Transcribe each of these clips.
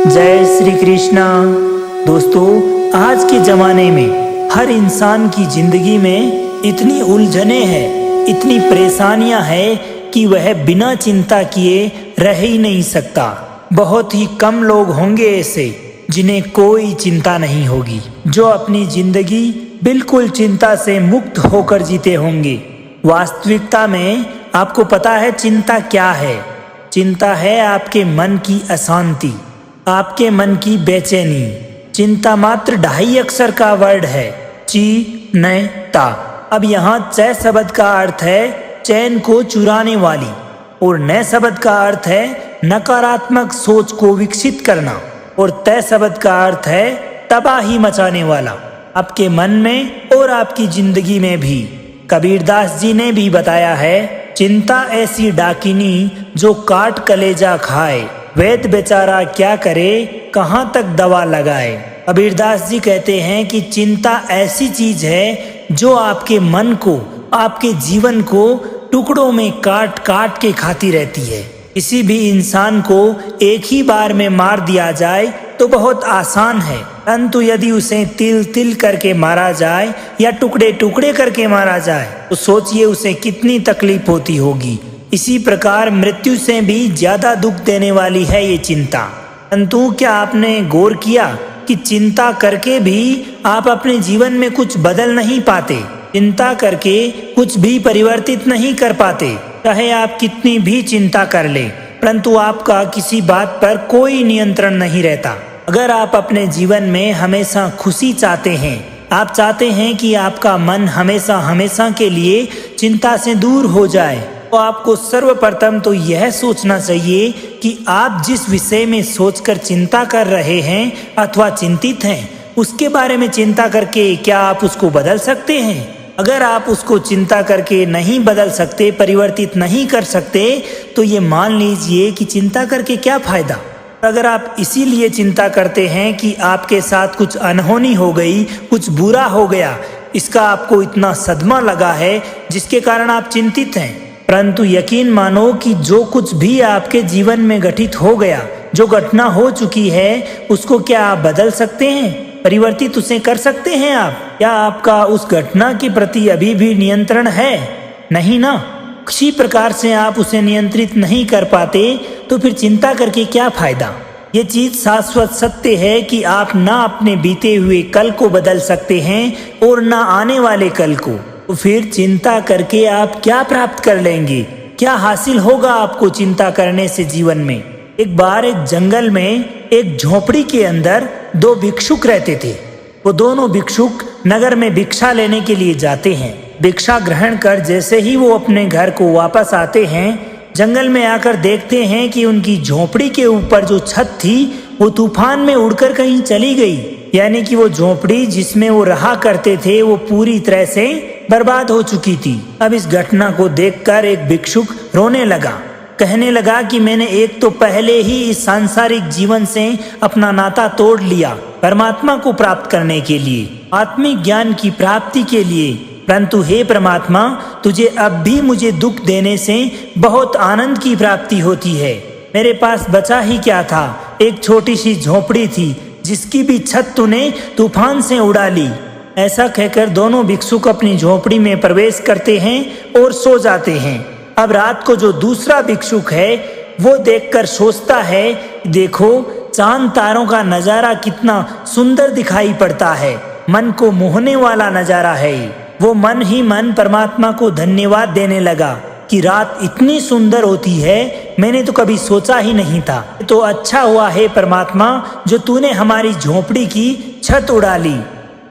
जय श्री कृष्णा। दोस्तों, आज के जमाने में हर इंसान की जिंदगी में इतनी उलझने हैं, इतनी परेशानियां हैं कि वह बिना चिंता किए रह ही नहीं सकता। बहुत ही कम लोग होंगे ऐसे जिन्हें कोई चिंता नहीं होगी, जो अपनी जिंदगी बिल्कुल चिंता से मुक्त होकर जीते होंगे। वास्तविकता में आपको पता है चिंता क्या है? चिंता है आपके मन की अशांति, आपके मन की बेचैनी। चिंता मात्र 2.5 अक्षर का वर्ड है, ची न ता। अब यहाँ च शब्द का अर्थ है चैन को चुराने वाली और न शब्द का अर्थ है नकारात्मक सोच को विकसित करना और त शब्द का अर्थ है तबाही मचाने वाला, आपके मन में और आपकी जिंदगी में भी। कबीरदास जी ने भी बताया है, चिंता ऐसी डाकिनी जो काट कलेजा खाए, वैद्य बेचारा क्या करे कहाँ तक दवा लगाए। कबीरदास जी कहते हैं कि चिंता ऐसी चीज है जो आपके मन को, आपके जीवन को टुकड़ों में काट काट के खाती रहती है। किसी भी इंसान को एक ही बार में मार दिया जाए तो बहुत आसान है, परंतु यदि उसे तिल तिल करके मारा जाए या टुकड़े टुकड़े करके मारा जाए तो सोचिए उसे कितनी तकलीफ होती होगी। इसी प्रकार मृत्यु से भी ज्यादा दुख देने वाली है ये चिंता। परंतु क्या आपने गौर किया कि चिंता करके भी आप अपने जीवन में कुछ बदल नहीं पाते? चिंता करके कुछ भी परिवर्तित नहीं कर पाते। चाहे आप कितनी भी चिंता कर ले, परंतु आपका किसी बात पर कोई नियंत्रण नहीं रहता। अगर आप अपने जीवन में हमेशा खुशी चाहते हैं, आप चाहते हैं कि आपका मन हमेशा हमेशा के लिए चिंता से दूर हो जाए, तो आपको सर्वप्रथम तो यह सोचना चाहिए कि आप जिस विषय में सोचकर चिंता कर रहे हैं अथवा चिंतित हैं, उसके बारे में चिंता करके क्या आप उसको बदल सकते हैं? अगर आप उसको चिंता करके नहीं बदल सकते, परिवर्तित नहीं कर सकते, तो ये मान लीजिए कि चिंता करके क्या फायदा। अगर आप इसीलिए चिंता करते हैं कि आपके साथ कुछ अनहोनी हो गई, कुछ बुरा हो गया, इसका आपको इतना सदमा लगा है जिसके कारण आप चिंतित हैं, परंतु यकीन मानो कि जो कुछ भी आपके जीवन में घटित हो गया, जो घटना हो चुकी है, उसको क्या आप बदल सकते हैं? परिवर्तित उसे कर सकते हैं आप? क्या आपका उस घटना के प्रति अभी भी नियंत्रण है? नहीं ना। किसी प्रकार से आप उसे नियंत्रित नहीं कर पाते तो फिर चिंता करके क्या फायदा। ये चीज शाश्वत सत्य है कि आप ना अपने बीते हुए कल को बदल सकते हैं और ना आने वाले कल को। तो फिर चिंता करके आप क्या प्राप्त कर लेंगे? क्या हासिल होगा आपको चिंता करने से जीवन में? एक बार एक जंगल में एक झोपड़ी के अंदर 2 भिक्षुक रहते थे। वो दोनों भिक्षुक नगर में भिक्षा लेने के लिए जाते हैं। भिक्षा ग्रहण कर जैसे ही वो अपने घर को वापस आते हैं, जंगल में आकर देखते हैं कि उनकी झोपड़ी के ऊपर जो छत थी वो तूफान में उड़कर कहीं चली गई। यानी कि वो झोपड़ी जिसमें वो रहा करते थे वो पूरी तरह से बर्बाद हो चुकी थी। अब इस घटना को देखकर एक भिक्षुक रोने लगा, कहने लगा कि मैंने एक तो पहले ही इस सांसारिक जीवन से अपना नाता तोड़ लिया परमात्मा को प्राप्त करने के लिए, आत्मिक ज्ञान की प्राप्ति के लिए, परंतु हे परमात्मा, तुझे अब भी मुझे दुख देने से बहुत आनंद की प्राप्ति होती है। मेरे पास बचा ही क्या था? एक छोटी सी झोपड़ी थी जिसकी भी छत तूने तूफान से उड़ा ली। ऐसा कहकर दोनों भिक्षुक अपनी झोपड़ी में प्रवेश करते हैं और सो जाते हैं। अब रात को जो दूसरा भिक्षुक है वो देखकर सोचता है, देखो चांद तारों का नजारा कितना सुंदर दिखाई पड़ता है, मन को मोहने वाला नजारा है। वो मन ही मन परमात्मा को धन्यवाद देने लगा कि रात इतनी सुंदर होती है, मैंने तो कभी सोचा ही नहीं था। तो अच्छा हुआ है परमात्मा जो तूने हमारी झोपड़ी की छत उड़ा ली,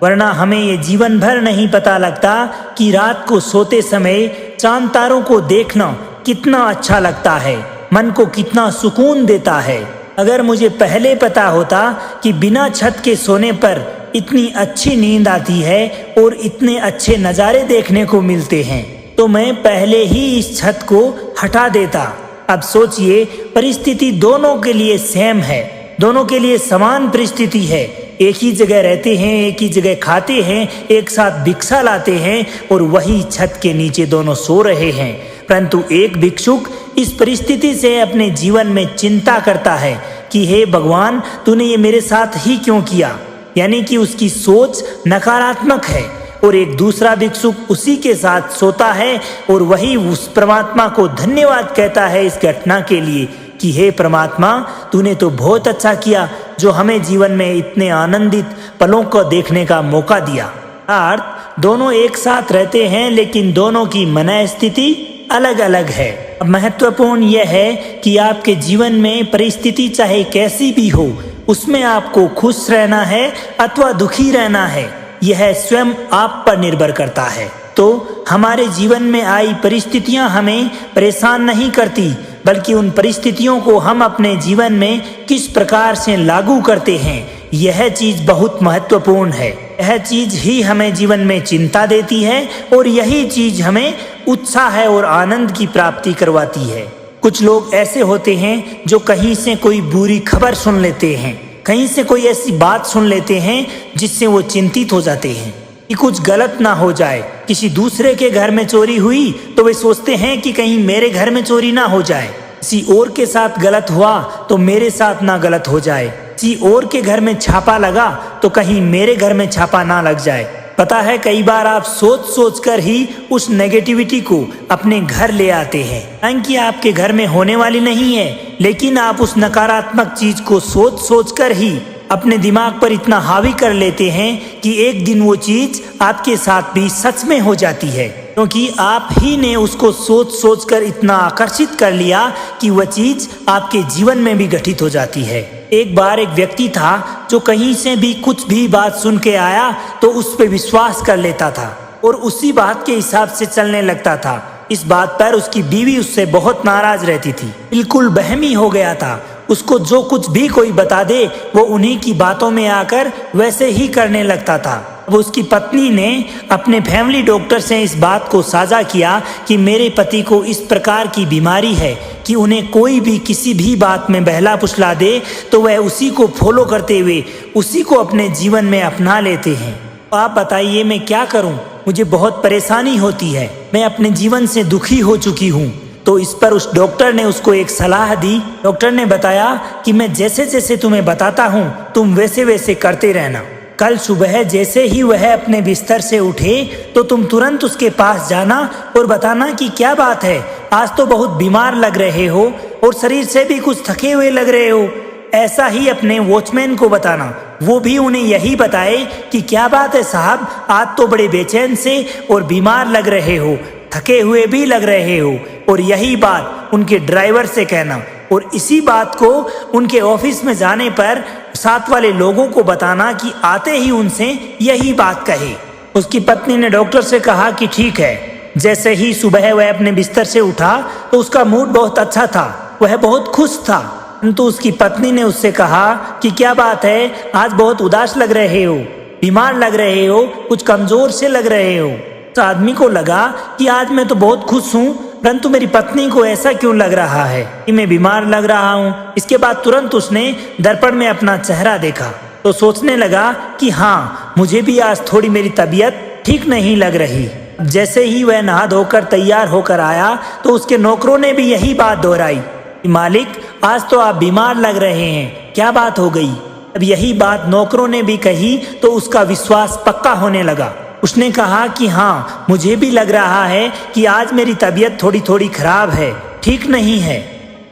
वरना हमें ये जीवन भर नहीं पता लगता कि रात को सोते समय चांद तारों को देखना कितना अच्छा लगता है, मन को कितना सुकून देता है। अगर मुझे पहले पता होता कि बिना छत के सोने पर इतनी अच्छी नींद आती है और इतने अच्छे नज़ारे देखने को मिलते हैं, तो मैं पहले ही इस छत को हटा देता। अब सोचिए, परिस्थिति दोनों के लिए सेम है, दोनों के लिए समान परिस्थिति है। एक ही जगह रहते हैं, एक ही जगह खाते हैं, एक साथ भिक्षा लाते हैं और वही छत के नीचे दोनों सो रहे हैं। परंतु एक भिक्षुक इस परिस्थिति से अपने जीवन में चिंता करता है कि हे भगवान, तूने ये मेरे साथ ही क्यों किया। यानी कि उसकी सोच नकारात्मक है। और एक दूसरा भिक्षुक उसी के साथ सोता है और वही उस परमात्मा को धन्यवाद कहता है इस घटना के लिए कि हे परमात्मा, तूने तो बहुत अच्छा किया जो हमें जीवन में इतने आनंदित पलों को देखने का मौका दिया। अर्थ, दोनों एक साथ रहते हैं लेकिन दोनों की मनस्थिति अलग अलग है। अब महत्वपूर्ण यह है कि आपके जीवन में परिस्थिति चाहे कैसी भी हो, उसमें आपको खुश रहना है अथवा दुखी रहना है, यह स्वयं आप पर निर्भर करता है। तो हमारे जीवन में आई परिस्थितियां हमें परेशान नहीं करती, बल्कि उन परिस्थितियों को हम अपने जीवन में किस प्रकार से लागू करते हैं, यह चीज बहुत महत्वपूर्ण है। यह चीज ही हमें जीवन में चिंता देती है और यही चीज हमें उत्साह और आनंद की प्राप्ति करवाती है। कुछ लोग ऐसे होते हैं जो कहीं से कोई बुरी खबर सुन लेते हैं, कहीं से कोई ऐसी बात सुन लेते हैं जिससे वो चिंतित हो जाते हैं कि कुछ गलत ना हो जाए। किसी दूसरे के घर में चोरी हुई तो वे सोचते हैं कि कहीं मेरे घर में चोरी ना हो जाए। किसी और के साथ गलत हुआ तो मेरे साथ ना गलत हो जाए। किसी और के घर में छापा लगा तो कहीं मेरे घर में छापा ना लग जाए। पता है, कई बार आप सोच सोच कर ही उस नेगेटिविटी को अपने घर ले आते हैं। हालांकि आपके घर में होने वाली नहीं है, लेकिन आप उस नकारात्मक चीज को सोच सोच कर ही अपने दिमाग पर इतना हावी कर लेते हैं कि एक दिन वो चीज आपके साथ भी सच में हो जाती है, क्योंकि आप ही ने उसको सोच सोच कर इतना आकर्षित कर लिया कि वह चीज आपके जीवन में भी घटित हो जाती है। एक बार एक व्यक्ति था जो कहीं से भी कुछ भी बात सुन के आया तो उस पर विश्वास कर लेता था और उसी बात के हिसाब से चलने लगता था। इस बात पर उसकी बीवी उससे बहुत नाराज रहती थी, बिल्कुल बहमी हो गया था। उसको जो कुछ भी कोई बता दे वो उन्हीं की बातों में आकर वैसे ही करने लगता था। अब उसकी पत्नी ने अपने फैमिली डॉक्टर से इस बात को साझा किया कि मेरे पति को इस प्रकार की बीमारी है कि उन्हें कोई भी किसी भी बात में बहला फुसला दे तो वह उसी को फॉलो करते हुए उसी को अपने जीवन में अपना लेते हैं। आप बताइए मैं क्या करूं? मुझे बहुत परेशानी होती है, मैं अपने जीवन से दुखी हो चुकी हूँ। तो इस पर उस डॉक्टर ने उसको एक सलाह दी। डॉक्टर ने बताया कि मैं जैसे जैसे तुम्हें बताता हूँ तुम वैसे वैसे करते रहना। कल सुबह जैसे ही वह अपने बिस्तर से उठे तो तुम तुरंत उसके पास जाना और बताना कि क्या बात है, आज तो बहुत बीमार लग रहे हो और शरीर से भी कुछ थके हुए लग रहे हो। ऐसा ही अपने वॉचमैन को बताना, वो भी उन्हें यही बताए कि क्या बात है साहब, आज तो बड़े बेचैन से और बीमार लग रहे हो, थके हुए भी लग रहे हो। और यही बात उनके ड्राइवर से कहना और इसी बात को उनके ऑफिस में जाने पर साथ वाले लोगों को बताना कि आते ही उनसे यही बात कहे। उसकी पत्नी ने डॉक्टर से कहा कि ठीक है। जैसे ही सुबह वह अपने बिस्तर से उठा तो उसका मूड बहुत अच्छा था, वह बहुत खुश था। तो उसकी पत्नी ने उससे कहा कि क्या बात है, आज बहुत उदास लग रहे हो, बीमार लग रहे हो, कुछ कमजोर से लग रहे हो। उस आदमी को लगा कि आज मैं तो बहुत खुश हूँ, परंतु मेरी पत्नी को ऐसा क्यों लग रहा है कि मैं बीमार लग रहा हूँ। इसके बाद तुरंत उसने दर्पण में अपना चेहरा देखा तो सोचने लगा कि हाँ, मुझे भी आज थोड़ी मेरी तबीयत ठीक नहीं लग रही। जैसे ही वह नहा धोकर तैयार होकर आया तो उसके नौकरों ने भी यही बात दोहराई, मालिक आज तो आप बीमार लग रहे हैं, क्या बात हो गई। अब यही बात नौकरों ने भी कही तो उसका विश्वास पक्का होने लगा। उसने कहा कि हाँ, मुझे भी लग रहा है कि आज मेरी तबीयत थोड़ी थोड़ी खराब है, ठीक नहीं है।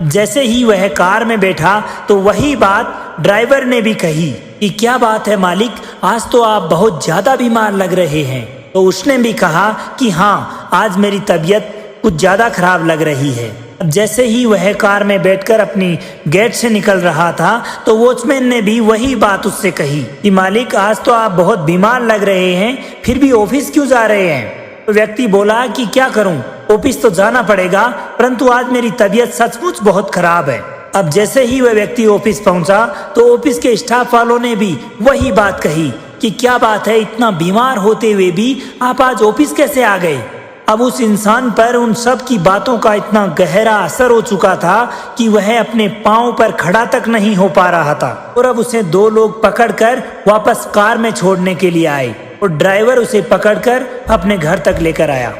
जैसे ही वह कार में बैठा तो वही बात ड्राइवर ने भी कही कि क्या बात है मालिक, आज तो आप बहुत ज्यादा बीमार लग रहे हैं। तो उसने भी कहा कि हाँ, आज मेरी तबीयत कुछ ज्यादा खराब लग रही है। अब जैसे ही वह कार में बैठकर अपनी गेट से निकल रहा था तो वॉचमैन ने भी वही बात उससे कही कि मालिक आज तो आप बहुत बीमार लग रहे हैं, फिर भी ऑफिस क्यों जा रहे हैं। तो व्यक्ति बोला कि क्या करूं, ऑफिस तो जाना पड़ेगा, परंतु आज मेरी तबीयत सचमुच बहुत खराब है। अब जैसे ही वह व्यक्ति ऑफिस पहुंचा तो ऑफिस के स्टाफ वालों ने भी वही बात कही कि क्या बात है, इतना बीमार होते हुए भी आप आज ऑफिस कैसे आ गए। अब उस इंसान पर उन सब की बातों का इतना गहरा असर हो चुका था कि वह अपने पांव पर खड़ा तक नहीं हो पा रहा था। और अब उसे दो लोग पकड़कर वापस कार में छोड़ने के लिए आए और ड्राइवर उसे पकड़कर अपने घर तक लेकर आया।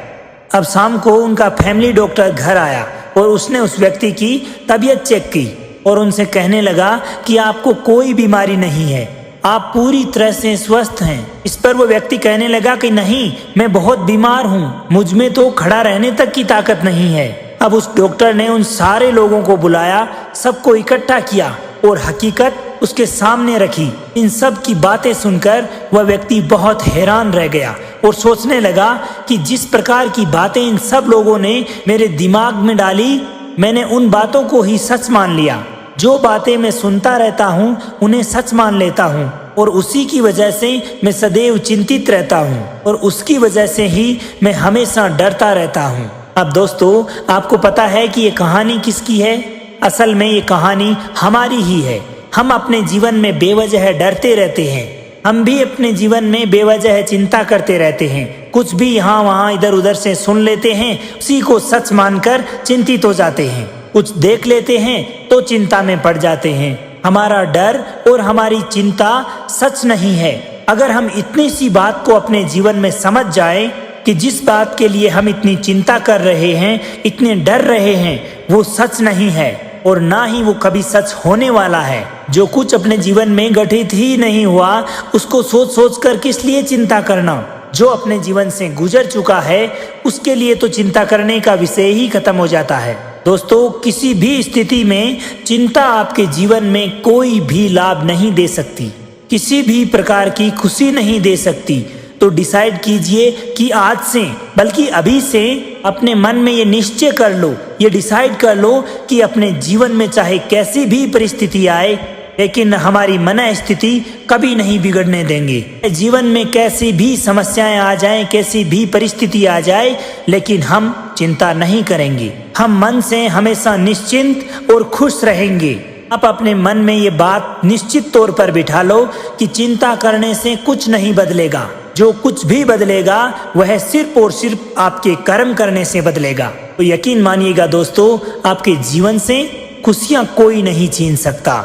अब शाम को उनका फैमिली डॉक्टर घर आया और उसने उस व्यक्ति की तबीयत चेक की और उनसे कहने लगा कि आपको कोई बीमारी नहीं है, आप पूरी तरह से स्वस्थ हैं। इस पर वो व्यक्ति कहने लगा कि नहीं, मैं बहुत बीमार हूँ, मुझ में तो खड़ा रहने तक की ताकत नहीं है। अब उस डॉक्टर ने उन सारे लोगों को बुलाया, सबको इकट्ठा किया और हकीकत उसके सामने रखी। इन सब की बातें सुनकर वह व्यक्ति बहुत हैरान रह गया और सोचने लगा कि जिस प्रकार की बातें इन सब लोगों ने मेरे दिमाग में डाली, मैंने उन बातों को ही सच मान लिया। जो बातें मैं सुनता रहता हूँ उन्हें सच मान लेता हूँ और उसी की वजह से मैं सदैव चिंतित रहता हूँ और उसकी वजह से ही मैं हमेशा डरता रहता हूँ। अब दोस्तों, आपको पता है कि ये कहानी किसकी है? असल में ये कहानी हमारी ही है। हम अपने जीवन में बेवजह डरते रहते हैं, हम भी अपने जीवन में बेवजह चिंता करते रहते हैं। कुछ भी यहाँ वहाँ इधर उधर से सुन लेते हैं, उसी को सच मानकर चिंतित हो जाते हैं। कुछ देख लेते हैं तो चिंता में पड़ जाते हैं। हमारा डर और हमारी चिंता सच नहीं है। अगर हम इतनी सी बात को अपने जीवन में समझ जाएं कि जिस बात के लिए हम इतनी चिंता कर रहे हैं, इतने डर रहे हैं, वो सच नहीं है और ना ही वो कभी सच होने वाला है। जो कुछ अपने जीवन में घटित ही नहीं हुआ, उसको सोच सोच कर किस लिए चिंता करना? जो अपने जीवन से गुजर चुका है, उसके लिए तो चिंता करने का विषय ही खत्म हो जाता है। दोस्तों, किसी भी स्थिति में चिंता आपके जीवन में कोई भी लाभ नहीं दे सकती, किसी भी प्रकार की खुशी नहीं दे सकती। तो डिसाइड कीजिए कि आज से, बल्कि अभी से अपने मन में ये निश्चय कर लो, ये डिसाइड कर लो कि अपने जीवन में चाहे कैसी भी परिस्थिति आए, लेकिन हमारी मन स्थिति कभी नहीं बिगड़ने देंगे। जीवन में कैसी भी समस्याएं आ जाएं, कैसी भी परिस्थिति आ जाए, लेकिन हम चिंता नहीं करेंगे। हम मन से हमेशा निश्चिंत और खुश रहेंगे। आप अपने मन में ये बात निश्चित तौर पर बिठा लो कि चिंता करने से कुछ नहीं बदलेगा। जो कुछ भी बदलेगा वह सिर्फ और सिर्फ आपके कर्म करने से बदलेगा। तो यकीन मानिएगा दोस्तों, आपके जीवन से खुशियां कोई नहीं छीन सकता।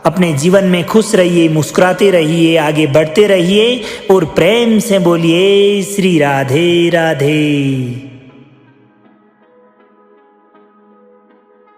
अपने जीवन में खुश रहिए, मुस्कुराते रहिए, आगे बढ़ते रहिए और प्रेम से बोलिए श्री राधे राधे।